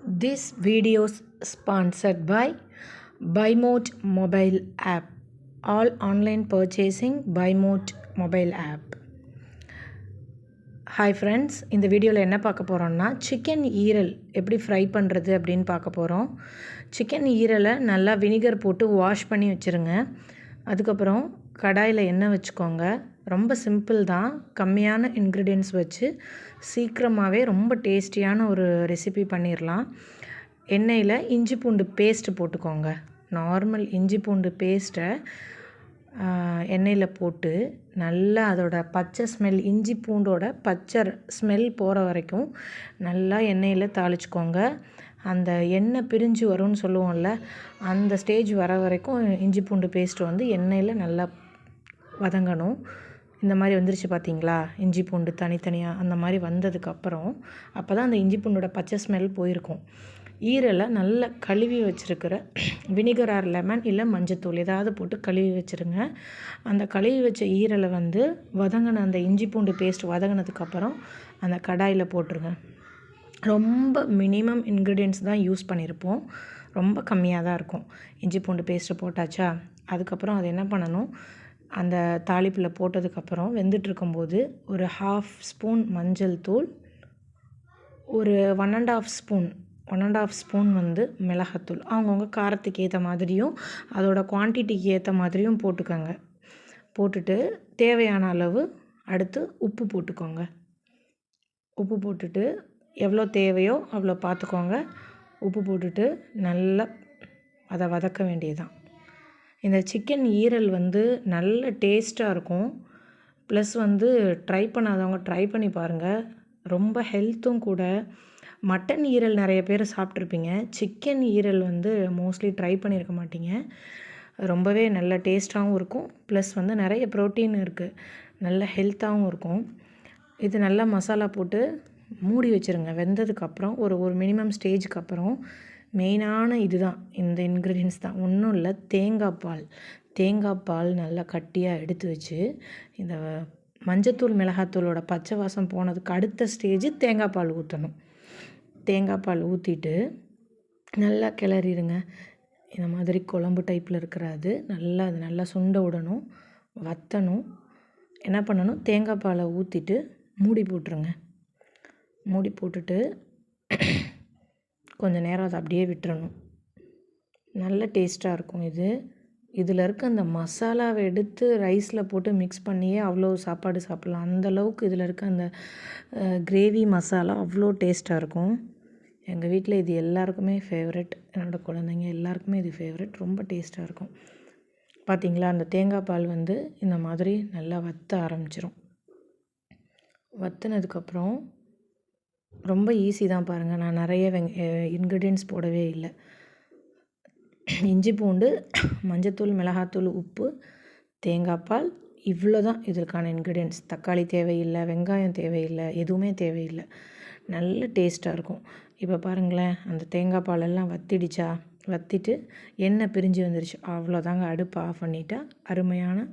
This video is sponsored by BuyMote mobile app. All online purchasing BuyMote mobile app. Hi friends, இந்த வீடியோவில் என்ன பார்க்க போகிறோம்னா chicken ஈரல் எப்படி ஃப்ரை பண்ணுறது அப்படின்னு பார்க்க போகிறோம். சிக்கன் ஈரலை நல்லா வினிகர் போட்டு வாஷ் பண்ணி வச்சுருங்க. அதுக்கப்புறம் கடாயில் எண்ணெய் வச்சுக்கோங்க. ரொம்ப சிம்பிள் தான், கம்மியான இன்க்ரீடியன்ஸ் வச்சு சீக்கிரமாகவே ரொம்ப டேஸ்டியான ஒரு ரெசிபி பண்ணிடலாம். எண்ணெயில் இஞ்சி பூண்டு பேஸ்ட்டு போட்டுக்கோங்க. நார்மல் இஞ்சி பூண்டு பேஸ்ட்டை எண்ணெயில் போட்டு நல்லா அதோட பச்சை ஸ்மெல், இஞ்சி பூண்டோட பச்சை ஸ்மெல் போகிற வரைக்கும் நல்லா எண்ணெயில் தாளிச்சுக்கோங்க. அந்த எண்ணெய் பிரிஞ்சு வரும்னு சொல்லுவோம்ல, அந்த ஸ்டேஜ் வர வரைக்கும் இஞ்சி பூண்டு பேஸ்ட்டு வந்து எண்ணெயில் நல்லா வதங்கணும். இந்த மாதிரி வந்துருச்சு பார்த்தீங்களா, இஞ்சி பூண்டு தனித்தனியாக அந்த மாதிரி வந்ததுக்கப்புறம் அப்போ தான் அந்த இஞ்சி பூண்டோட பச்சை ஸ்மெல் போயிருக்கும். ஈரலை நல்லா கழுவி வச்சுருக்கிற வினிகர் ஆர் லெமன் இல்லை மஞ்சத்தூள் ஏதாவது போட்டு கழுவி வச்சுருங்க. அந்த கழுவி வச்ச ஈரலை வந்து வதங்கின அந்த இஞ்சி பூண்டு பேஸ்ட் வதங்கினதுக்கப்புறம் அந்த கடாயில் போட்டுருங்க. ரொம்ப மினிமம் இன்க்ரீடியன்ஸ் தான் யூஸ் பண்ணியிருப்போம், ரொம்ப கம்மியாக தான் இருக்கும். இஞ்சி பூண்டு பேஸ்ட்டு போட்டாச்சா, அதுக்கப்புறம் அது என்ன பண்ணணும், அந்த தாளிப்பில் போட்டதுக்கப்புறம் வெந்துட்டுருக்கும்போது ஒரு 1/2 ஸ்பூன் மஞ்சள் தூள், ஒரு 1.5 ஸ்பூன் வந்து மிளகாத்தூள், அவங்கவுங்க காரத்துக்கு ஏற்ற மாதிரியும் அதோட குவான்டிட்டிக்கு ஏற்ற மாதிரியும் போட்டுக்கோங்க. போட்டுட்டு தேவையான அளவு அடுத்து உப்பு போட்டுக்கோங்க. உப்பு போட்டுட்டு எவ்வளோ தேவையோ அவ்வளோ பார்த்துக்கோங்க. உப்பு போட்டுட்டு நல்லா அதை வதக்க வேண்டியதுதான். இந்த சிக்கன் ஈரல் வந்து நல்ல டேஸ்ட்டாக இருக்கும். ப்ளஸ் வந்து ட்ரை பண்ணாதவங்க ட்ரை பண்ணி பாருங்கள், ரொம்ப ஹெல்த்தும் கூட. மட்டன் ஈரல் நிறைய பேர் சாப்பிட்ருப்பீங்க, சிக்கன் ஈரல் வந்து மோஸ்ட்லி ட்ரை பண்ணியிருக்க மாட்டீங்க. ரொம்பவே நல்ல டேஸ்ட்டாகவும் இருக்கும், ப்ளஸ் வந்து நிறைய ப்ரோட்டீன் இருக்குது, நல்ல ஹெல்த்தாகவும் இருக்கும். இது நல்லா மசாலா போட்டு மூடி வச்சுருங்க. வெந்ததுக்கப்புறம் ஒரு மினிமம் ஸ்டேஜுக்கு அப்புறம் மெயினான இதுதான், இந்த இன்க்ரீடியன்ஸ் தான், ஒன்றும் இல்லை, தேங்காய் பால் நல்லா கட்டியாக எடுத்து வச்சு இந்த மஞ்சத்தூள் மிளகாத்தூளோட பச்சை வாசம் போனதுக்கு அடுத்த ஸ்டேஜ் தேங்காய் பால் ஊற்றணும். தேங்காய் பால் ஊற்றிட்டு நல்லா கிளறிடுங்க. இந்த மாதிரி குழம்பு டைப்பில் இருக்கிறது அது நல்லா சுண்ட விடணும், வற்றணும். என்ன பண்ணணும், தேங்காய் பாலை ஊற்றிட்டு மூடி போட்டுருங்க. மூடி போட்டுட்டு கொஞ்சம் நேரம் அதை அப்படியே விட்டுறணும். நல்ல டேஸ்ட்டாக இருக்கும் இது. இதில் இருக்க அந்த மசாலாவை எடுத்து ரைஸில் போட்டு மிக்ஸ் பண்ணியே அவ்வளோ சாப்பாடு சாப்பிட்லாம். அந்தளவுக்கு இதில் இருக்க அந்த கிரேவி மசாலா அவ்வளோ டேஸ்ட்டாக இருக்கும். எங்கள் வீட்டில் இது எல்லாருக்குமே ஃபேவரெட், என்னோடய குழந்தைங்க எல்லாருக்குமே இது ஃபேவரெட், ரொம்ப டேஸ்ட்டாக இருக்கும். பார்த்திங்களா, அந்த தேங்காய் பால் வந்து இந்த மாதிரி நல்லா வற்ற ஆரம்பிச்சிரும். வற்றினதுக்கப்புறம் ரொம்ப ஈஸி தான் பாருங்கள், நான் நிறைய இன்க்ரீடியன்ஸ் போடவே இல்லை. இஞ்சி பூண்டு, மஞ்சத்தூள், மிளகாத்தூள், உப்பு, தேங்காய் பால், இவ்வளோ தான் இதற்கான இன்க்ரீடியன்ஸ். தக்காளி தேவையில்லை, வெங்காயம் தேவையில்லை, எதுவுமே தேவையில்லை. நல்ல டேஸ்ட்டாக இருக்கும். இப்போ பாருங்களேன், அந்த தேங்காய் பாலெல்லாம் வற்றிட்டு எண்ணெய் பிரிஞ்சு வந்துருச்சு. அவ்வளோதாங்க, அடுப்பு ஆஃப் பண்ணிட்டா அருமையான